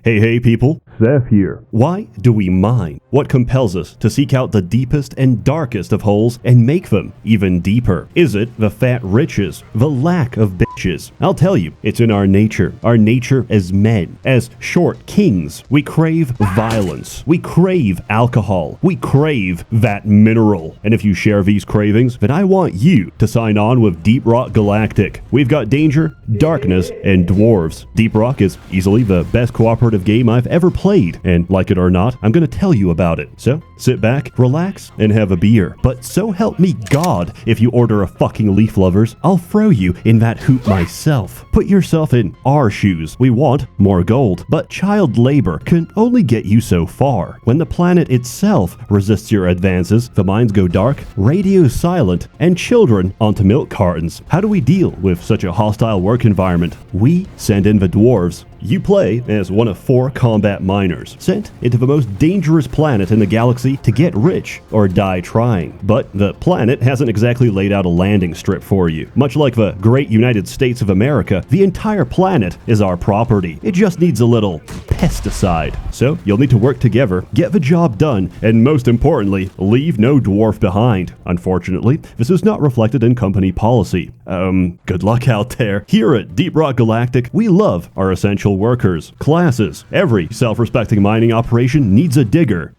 Hey people, Seth here. Why do we mine? What compels us to seek out the deepest and darkest of holes and make them even deeper? Is it the fat riches, the lack of bitches? I'll tell you, it's in our nature as men, as short kings. We crave violence, we crave alcohol, we crave that mineral. And if you share these cravings, then I want you to sign on with Deep Rock Galactic. We've got danger, darkness, and dwarves. Deep Rock is easily the best cooperative game I've ever played, and like it or not, I'm gonna tell you about it. So sit back, relax, and have a beer. But so help me God, if you order a fucking Leaf Lovers, I'll throw you in that hoop myself. Put yourself in our shoes. We want more gold, but child labor can only get you so far. When the planet itself resists your advances, the mines go dark, radio's silent, and children onto milk cartons. How do we deal with such a hostile work environment? We send in the dwarves. You play as one of 4 combat miners, sent into the most dangerous planet in the galaxy to get rich or die trying. But the planet hasn't exactly laid out a landing strip for you. Much like the great United States of America, the entire planet is our property. It just needs a little pesticide. So you'll need to work together, get the job done, and most importantly, leave no dwarf behind. Unfortunately, this is not reflected in company policy. Good luck out there. Here at Deep Rock Galactic, we love our essential workers, classes. Every self-respecting mining operation needs a digger.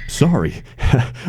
Sorry,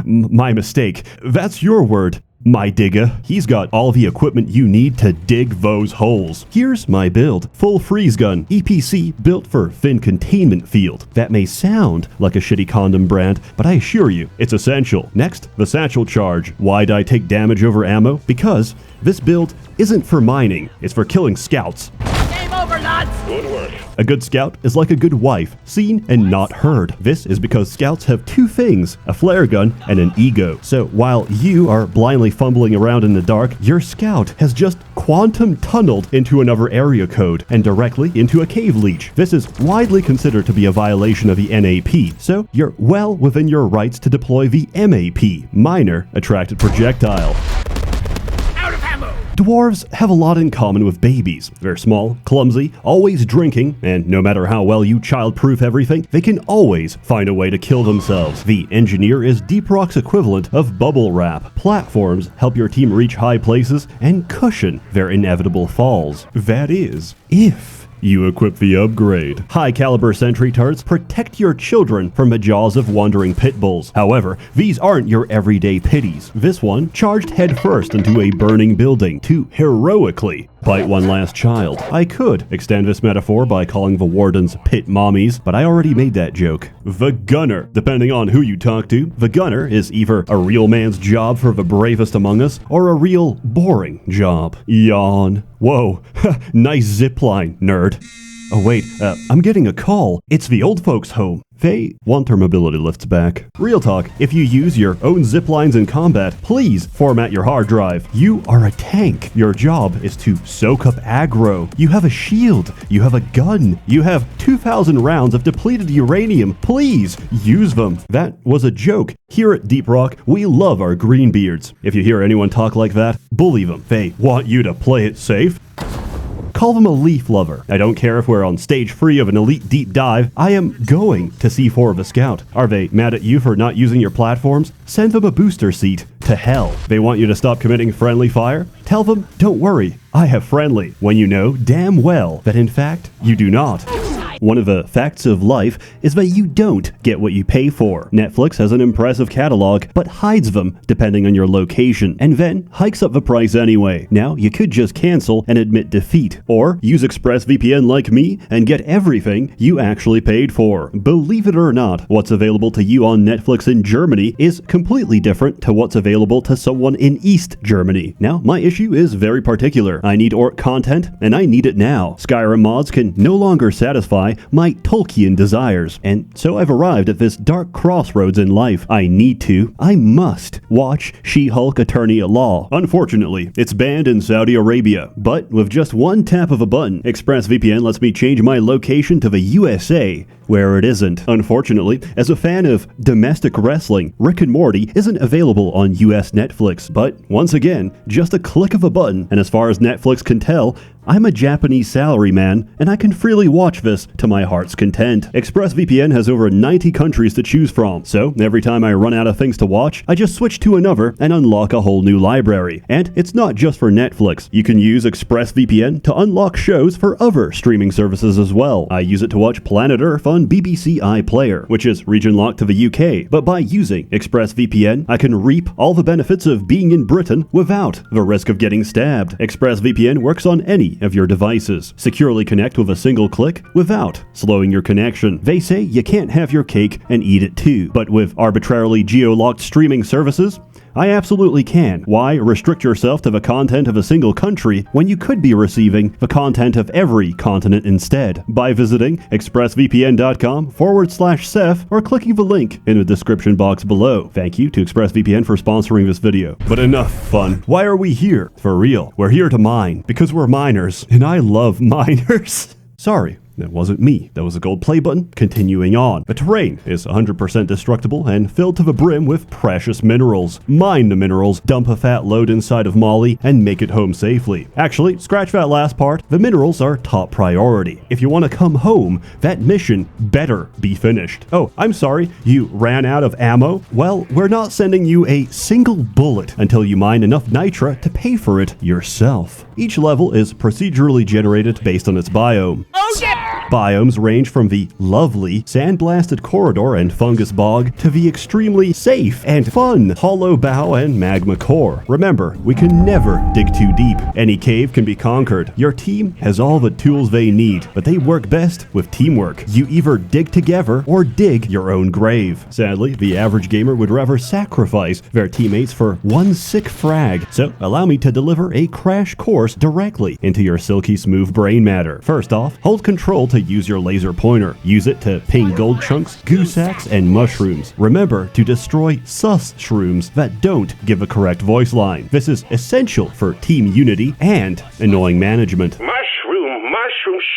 my mistake. That's your word, my digger. He's got all the equipment you need to dig those holes. Here's my build. Full freeze gun, EPC, built for thin containment field. That may sound like a shitty condom brand, but I assure you, it's essential. Next, the satchel charge. Why'd I take damage over ammo? Because this build isn't for mining, it's for killing scouts. Game over, lads! Good work. A good scout is like a good wife, seen and not heard. This is because scouts have 2 things, a flare gun and an ego. So while you are blindly fumbling around in the dark, your scout has just quantum tunneled into another area code and directly into a cave leech. This is widely considered to be a violation of the NAP, so you're well within your rights to deploy the MAP, Minor Attracted Projectile. Dwarves have a lot in common with babies. They're small, clumsy, always drinking, and no matter how well you child-proof everything, they can always find a way to kill themselves. The engineer is Deep Rock's equivalent of bubble wrap. Platforms help your team reach high places and cushion their inevitable falls. That is, if you equip the upgrade. High-caliber sentry turrets protect your children from the jaws of wandering pit bulls. However, these aren't your everyday pitties. This one charged headfirst into a burning building to heroically bite one last child. I could extend this metaphor by calling the wardens pit mommies, but I already made that joke. The gunner. Depending on who you talk to, the gunner is either a real man's job for the bravest among us, or a real boring job. Yawn. Whoa, nice zipline, nerd. Oh wait, I'm getting a call. It's the old folks' home. They want their mobility lifts back. Real talk, if you use your own zip lines in combat, please format your hard drive. You are a tank. Your job is to soak up aggro. You have a shield. You have a gun. You have 2,000 rounds of depleted uranium. Please use them. That was a joke. Here at Deep Rock, we love our greenbeards. If you hear anyone talk like that, bully them. They want you to play it safe. Call them a Leaf Lover. I don't care if we're on stage 3 of an elite deep dive, I am going to C4 of a scout. Are they mad at you for not using your platforms? Send them a booster seat to hell. They want you to stop committing friendly fire? Tell them, don't worry, I have friendly, when you know damn well that in fact, you do not. One of the facts of life is that you don't get what you pay for. Netflix has an impressive catalog, but hides them depending on your location, and then hikes up the price anyway. Now, you could just cancel and admit defeat, or use ExpressVPN like me and get everything you actually paid for. Believe it or not, what's available to you on Netflix in Germany is completely different to what's available to someone in East Germany. Now, my issue is very particular. I need orc content, and I need it now. Skyrim mods can no longer satisfy my Tolkien desires, and so I've arrived at this dark crossroads in life. I must watch She-Hulk Attorney at Law. Unfortunately, it's banned in Saudi Arabia, but with just one tap of a button, ExpressVPN lets me change my location to the USA, where it isn't. Unfortunately, as a fan of domestic wrestling, Rick and Morty isn't available on US Netflix, but once again, just a click of a button, and as far as Netflix can tell, I'm a Japanese salaryman, and I can freely watch this to my heart's content. ExpressVPN has over 90 countries to choose from, so every time I run out of things to watch, I just switch to another and unlock a whole new library. And it's not just for Netflix. You can use ExpressVPN to unlock shows for other streaming services as well. I use it to watch Planet Earth on BBC iPlayer, which is region locked to the UK, but by using ExpressVPN, I can reap all the benefits of being in Britain without the risk of getting stabbed. ExpressVPN works on any of your devices. Securely connect with a single click without slowing your connection. They say you can't have your cake and eat it too, but with arbitrarily geo-locked streaming services, I absolutely can. Why restrict yourself to the content of a single country when you could be receiving the content of every continent instead? By visiting expressvpn.com/Seth or clicking the link in the description box below. Thank you to ExpressVPN for sponsoring this video. But enough fun. Why are we here? For real. We're here to mine because we're miners, and I love miners. Sorry. That wasn't me. That was a gold play button. Continuing on. The terrain is 100% destructible and filled to the brim with precious minerals. Mine the minerals, dump a fat load inside of Molly, and make it home safely. Actually, scratch that last part. The minerals are top priority. If you want to come home, that mission better be finished. Oh, I'm sorry. You ran out of ammo? Well, we're not sending you a single bullet until you mine enough nitra to pay for it yourself. Each level is procedurally generated based on its biome. Oh yeah! Biomes range from the lovely sandblasted corridor and fungus bog to the extremely safe and fun hollow bow and magma core. Remember, we can never dig too deep. Any cave can be conquered. Your team has all the tools they need, but they work best with teamwork. You either dig together or dig your own grave. Sadly, the average gamer would rather sacrifice their teammates for one sick frag, so allow me to deliver a crash course directly into your silky smooth brain matter. First off, hold control to use your laser pointer. Use it to ping gold chunks, goo sacks, and mushrooms. Remember to destroy sus shrooms that don't give a correct voice line. This is essential for team unity and annoying management. Mushroom,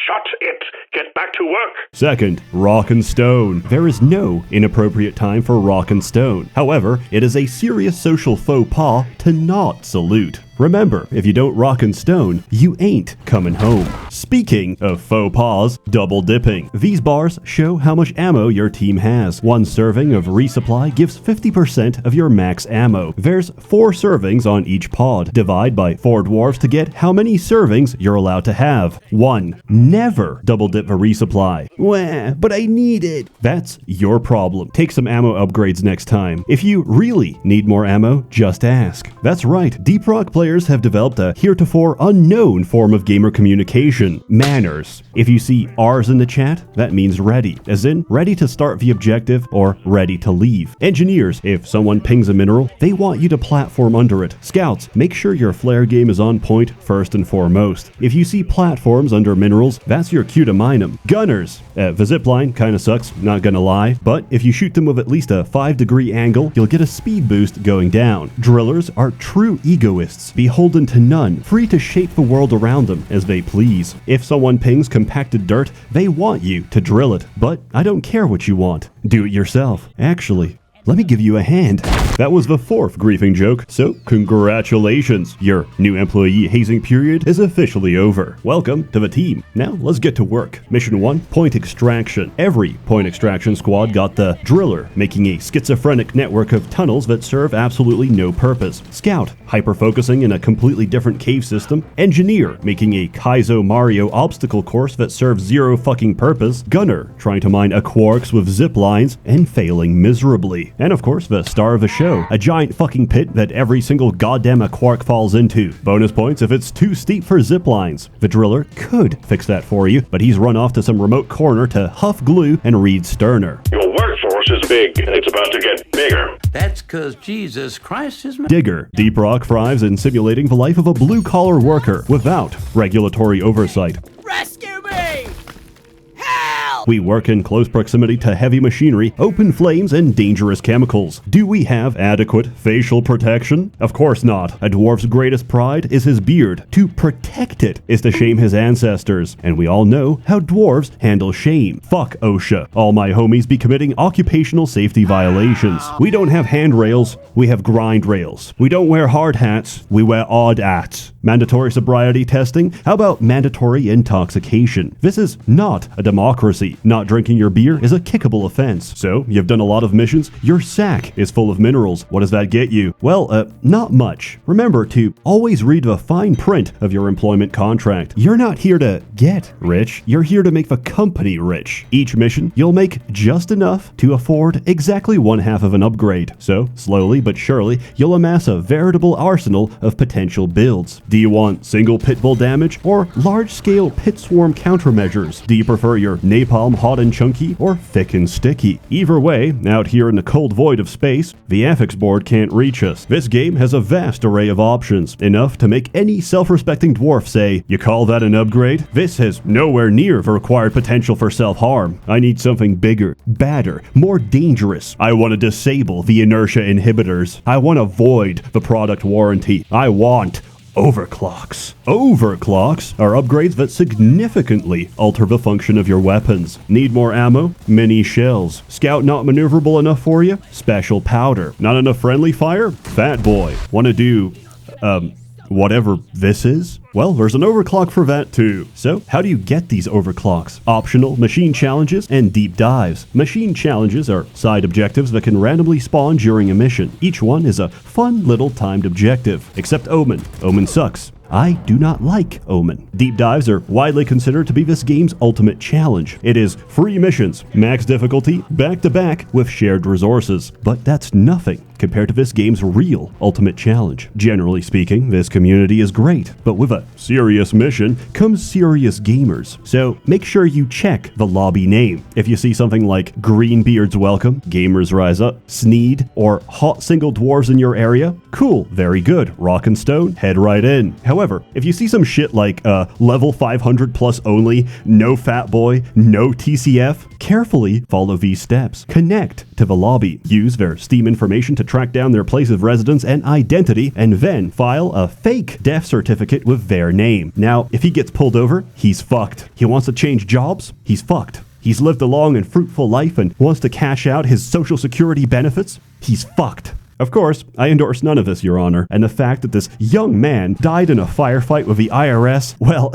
shut it. Get back to work. Second, rock and stone. There is no inappropriate time for rock and stone. However, it is a serious social faux pas to not salute. Remember, if you don't rock and stone, you ain't coming home. Speaking of faux pas, double dipping. These bars show how much ammo your team has. One serving of resupply gives 50% of your max ammo. There's 4 servings on each pod. Divide by 4 dwarves to get how many servings you're allowed to have. 1. Never double dip the resupply. Wah, but I need it. That's your problem. Take some ammo upgrades next time. If you really need more ammo, just ask. That's right, Deep Rock players have developed a heretofore unknown form of gamer communication, manners. If you see R's in the chat, that means ready, as in ready to start the objective or ready to leave. Engineers, if someone pings a mineral, they want you to platform under it. Scouts, make sure your flare game is on point first and foremost. If you see platforms under minerals, that's your cue to mine them. Gunners, the zipline kinda sucks, not gonna lie, but if you shoot them with at least a 5-degree angle, you'll get a speed boost going down. Drillers are true egoists, beholden to none, free to shape the world around them as they please. If someone pings compacted dirt, they want you to drill it, but I don't care what you want. Do it yourself. Actually, let me give you a hand. That was the 4th griefing joke, so congratulations. Your new employee hazing period is officially over. Welcome to the team. Now let's get to work. Mission 1, point extraction. Every point extraction squad got the driller, making a schizophrenic network of tunnels that serve absolutely no purpose. Scout, hyper-focusing in a completely different cave system. Engineer, making a Kaizo Mario obstacle course that serves zero fucking purpose. Gunner, trying to mine a quarks with zip lines and failing miserably. And of course, the star of the show, a giant fucking pit that every single goddamn quark falls into. Bonus points if it's too steep for zip lines. The driller could fix that for you, but he's run off to some remote corner to huff glue and read Sterner. Your workforce is big, and it's about to get bigger. That's because Jesus Christ is... Digger. Deep Rock thrives in simulating the life of a blue-collar worker without regulatory oversight. Rescue me! Help! We work in close proximity to heavy machinery, open flames, and dangerous chemicals. Do we have adequate facial protection? Of course not. A dwarf's greatest pride is his beard. To protect it is to shame his ancestors. And we all know how dwarves handle shame. Fuck OSHA. All my homies be committing occupational safety violations. We don't have handrails, we have grind rails. We don't wear hard hats, we wear odd hats. Mandatory sobriety testing? How about mandatory intoxication? This is not a democracy. Not drinking your beer is a kickable offense. So, you've done a lot of missions, your sack is full of minerals. What does that get you? Well, not much. Remember to always read the fine print of your employment contract. You're not here to get rich, you're here to make the company rich. Each mission, you'll make just enough to afford exactly one half of an upgrade. So, slowly but surely, you'll amass a veritable arsenal of potential builds. Do you want single pit bull damage or large-scale pit swarm countermeasures? Do you prefer your napalm hot and chunky or thick and sticky? Either way, out here in the cold void of space, the affix board can't reach us. This game has a vast array of options, enough to make any self-respecting dwarf say, "You call that an upgrade?" This has nowhere near the required potential for self-harm. I need something bigger, badder, more dangerous. I want to disable the inertia inhibitors. I want to void the product warranty. I want overclocks. Overclocks are upgrades that significantly alter the function of your weapons. Need more ammo? Mini shells. Scout not maneuverable enough for you? Special powder. Not enough friendly fire? Fat boy. Want to do, whatever this is? Well, there's an overclock for that too. So, how do you get these overclocks? Optional machine challenges and deep dives. Machine challenges are side objectives that can randomly spawn during a mission. Each one is a fun little timed objective. Except Omen. Omen sucks. I do not like Omen. Deep dives are widely considered to be this game's ultimate challenge. It is free missions, max difficulty, back-to-back with shared resources. But that's nothing compared to this game's real ultimate challenge. Generally speaking, this community is great, but with a serious mission comes serious gamers. So make sure you check the lobby name. If you see something like Greenbeard's Welcome, Gamers Rise Up, Sneed, or Hot Single Dwarves in your area, cool, very good, rock and stone, head right in. However, if you see some shit like level 500 plus only, no fat boy, no TCF, carefully follow these steps. Connect to the lobby, use their Steam information to track down their place of residence and identity, and then file a fake death certificate with their name. Now, if he gets pulled over, he's fucked. He wants to change jobs, he's fucked. He's lived a long and fruitful life and wants to cash out his social security benefits, he's fucked. Of course, I endorse none of this, Your Honor, and the fact that this young man died in a firefight with the IRS, well,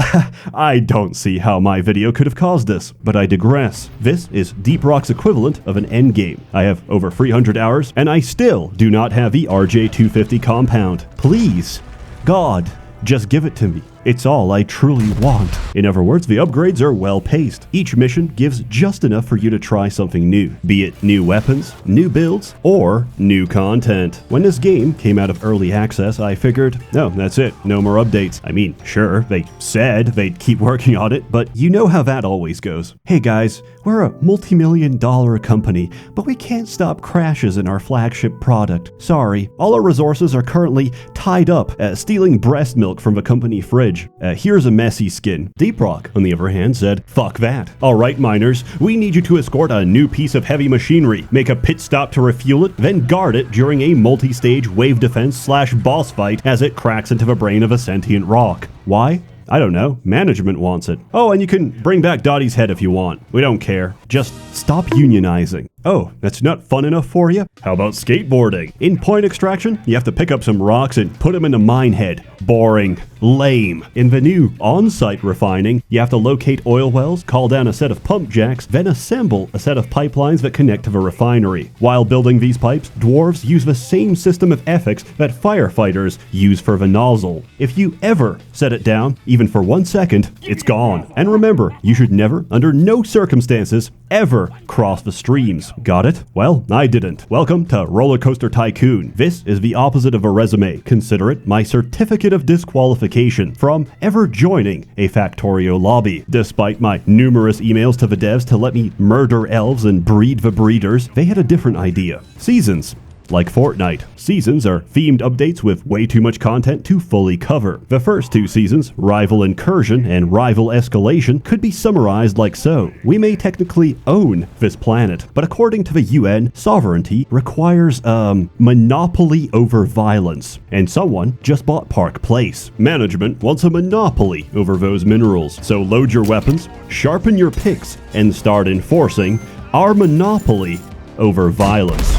I don't see how my video could have caused this, but I digress. This is Deep Rock's equivalent of an endgame. I have over 300 hours, and I still do not have the RJ250 compound. Please, God, just give it to me. It's all I truly want. In other words, the upgrades are well paced. Each mission gives just enough for you to try something new, be it new weapons, new builds, or new content. When this game came out of early access, I figured, no, that's it, no more updates. I mean, sure, they said they'd keep working on it, but you know how that always goes. Hey guys, we're a multi-million-dollar company, but we can't stop crashes in our flagship product. Sorry, all our resources are currently tied up stealing breast milk from the company fridge. Here's a messy skin. Deep Rock, on the other hand, said, fuck that. Alright, miners, we need you to escort a new piece of heavy machinery, make a pit stop to refuel it, then guard it during a multi-stage wave defense / boss fight as it cracks into the brain of a sentient rock. Why? I don't know. Management wants it. Oh, and you can bring back Dottie's head if you want. We don't care. Just stop unionizing. Oh, that's not fun enough for you? How about skateboarding? In point extraction, you have to pick up some rocks and put them in a mine head. Boring. Lame. In the new on-site refining, you have to locate oil wells, call down a set of pump jacks, then assemble a set of pipelines that connect to the refinery. While building these pipes, dwarves use the same system of ethics that firefighters use for the nozzle. If you ever set it down, even for 1 second, it's gone. And remember, you should never, under no circumstances, ever cross the streams. Got it? Well, I didn't. Welcome to Roller Coaster Tycoon. This is the opposite of a resume. Consider it my certificate of disqualification from ever joining a Factorio lobby. Despite my numerous emails to the devs to let me murder elves and breed the breeders, they had a different idea. Seasons. like Fortnite. Seasons are themed updates with way too much content to fully cover. The first two seasons, Rival Incursion and Rival Escalation, could be summarized like so. We may technically own this planet, but according to the UN, sovereignty requires, monopoly over violence. And someone just bought Park Place. Management wants a monopoly over those minerals. So load your weapons, sharpen your picks, and start enforcing our monopoly over violence.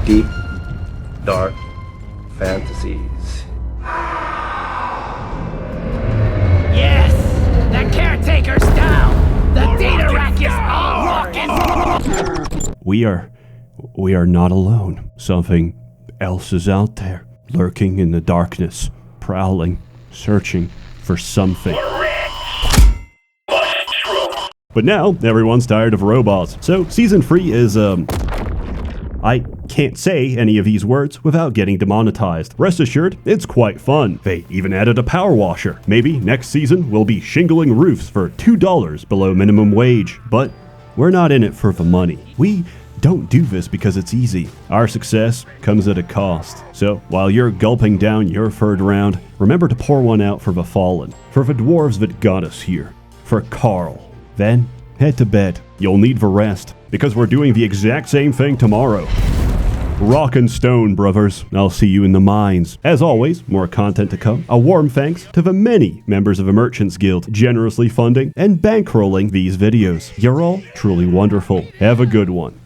Deep, dark fantasies. Yes! The caretaker's down! The data rack is all rocking! We are not alone. Something else is out there, lurking in the darkness, prowling, searching for something. But now, everyone's tired of robots. So, Season 3 is, I can't say any of these words without getting demonetized. Rest assured, it's quite fun. They even added a power washer. Maybe next season we'll be shingling roofs for $2 below minimum wage. But we're not in it for the money. We don't do this because it's easy. Our success comes at a cost. So, while you're gulping down your third round, remember to pour one out for the fallen, for the dwarves that got us here, for Carl. Then, head to bed. You'll need the rest, because we're doing the exact same thing tomorrow. Rock and stone, brothers. I'll see you in the mines. As always, more content to come. A warm thanks to the many members of the Merchants Guild generously funding and bankrolling these videos. You're all truly wonderful. Have a good one.